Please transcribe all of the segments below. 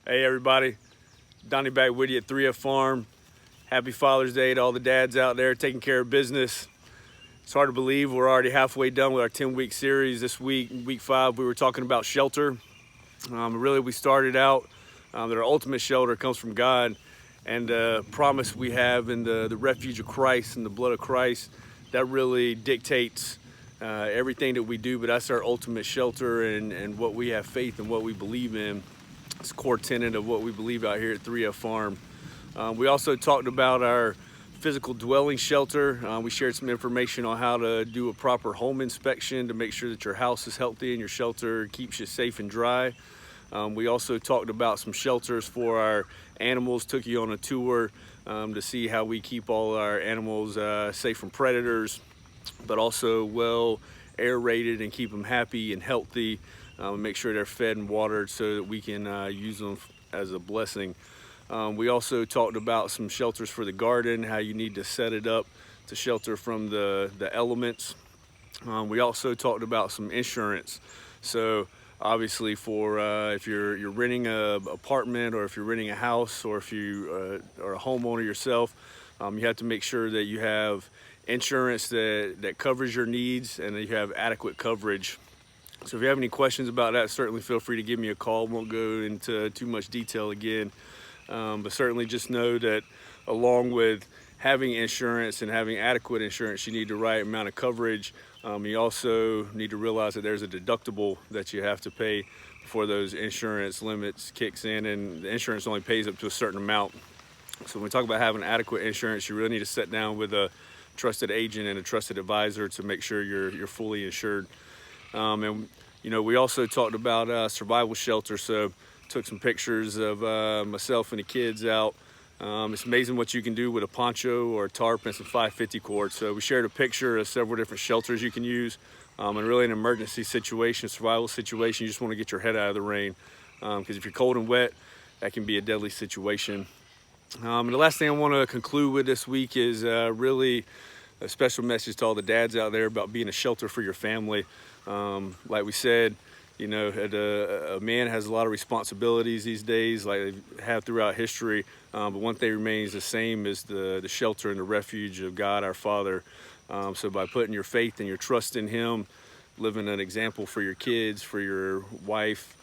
Hey everybody, Donnie back with you at 3F Farm. Happy Father's Day to all the dads out there taking care of business. It's hard to believe we're already halfway done with our 10-week series. This week, week 5, we were talking about shelter. Really, we started out that our ultimate shelter comes from God, and the promise we have in the refuge of Christ and the blood of Christ, that really dictates everything that we do, but that's our ultimate shelter and what we have faith and what we believe in. It's a core tenet of what we believe out here at 3F Farm. We also talked about our physical dwelling shelter. We shared some information on how to do a proper home inspection to make sure that your house is healthy and your shelter keeps you safe and dry. We also talked about some shelters for our animals, took you on a tour to see how we keep all our animals safe from predators, but also well aerated and keep them happy and healthy. Make sure they're fed and watered so that we can use them as a blessing. We also talked about some shelters for the garden, how you need to set it up to shelter from the elements. We also talked about some insurance. So obviously for if you're renting an apartment, or if you're renting a house, or if you are a homeowner yourself, you have to make sure that you have insurance that covers your needs and that you have adequate coverage. So if you have any questions about that, certainly feel free to give me a call. Won't go into too much detail again, but certainly just know that along with having insurance and having adequate insurance, you need the right amount of coverage. You also need to realize that there's a deductible that you have to pay before those insurance limits kicks in, and the insurance only pays up to a certain amount. So when we talk about having adequate insurance, you really need to sit down with a trusted agent and a trusted advisor to make sure you're fully insured. And you know, we also talked about survival shelter. So took some pictures of myself and the kids out. It's amazing what you can do with a poncho or a tarp and some 550 cord. So we shared a picture of several different shelters you can use. And really an emergency situation, survival situation, you just want to get your head out of the rain. Because if you're cold and wet, that can be a deadly situation. And the last thing I want to conclude with this week is really a special message to all the dads out there about being a shelter for your family. Like we said, you know, a man has a lot of responsibilities these days, like they have throughout history. But one thing remains the same is the shelter and the refuge of God, our Father. So by putting your faith and your trust in Him, living an example for your kids, for your wife,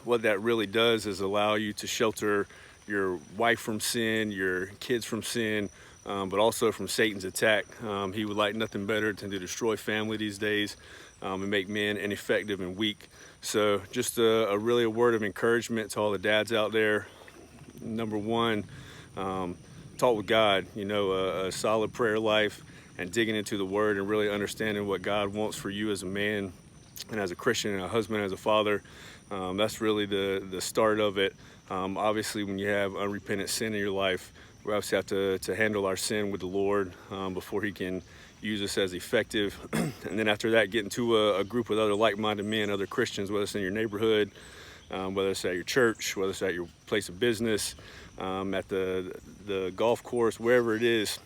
what that really does is allow you to shelter your wife from sin, your kids from sin, but also from Satan's attack. He would like nothing better than to destroy family these days and make men ineffective and weak. So just a really a word of encouragement to all the dads out there. Number one, talk with God, you know, a solid prayer life and digging into the Word and really understanding what God wants for you as a man and as a Christian and a husband, as a father. That's really the start of it. Obviously, when you have unrepentant sin in your life, we obviously have to handle our sin with the Lord before He can use us as effective. And then after that, get into a group with other like-minded men, other Christians, whether it's in your neighborhood, whether it's at your church, whether it's at your place of business, at the golf course, wherever it is.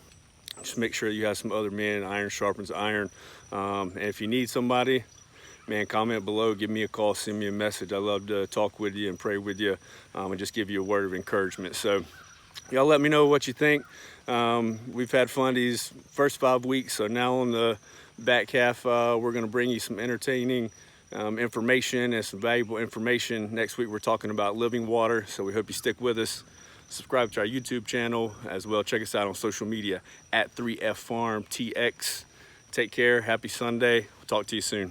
Just make sure you have some other men. Iron sharpens iron. And if you need somebody, man, comment below, give me a call, send me a message. I love to talk with you and pray with you and just give you a word of encouragement. So y'all let me know what you think. We've had fun these first 5 weeks, so now on the back half, we're going to bring you some entertaining information and some valuable information. Next week, we're talking about living water, so we hope you stick with us. Subscribe to our YouTube channel as well. Check us out on social media at 3F Farm TX. Take care. Happy Sunday. We'll talk to you soon.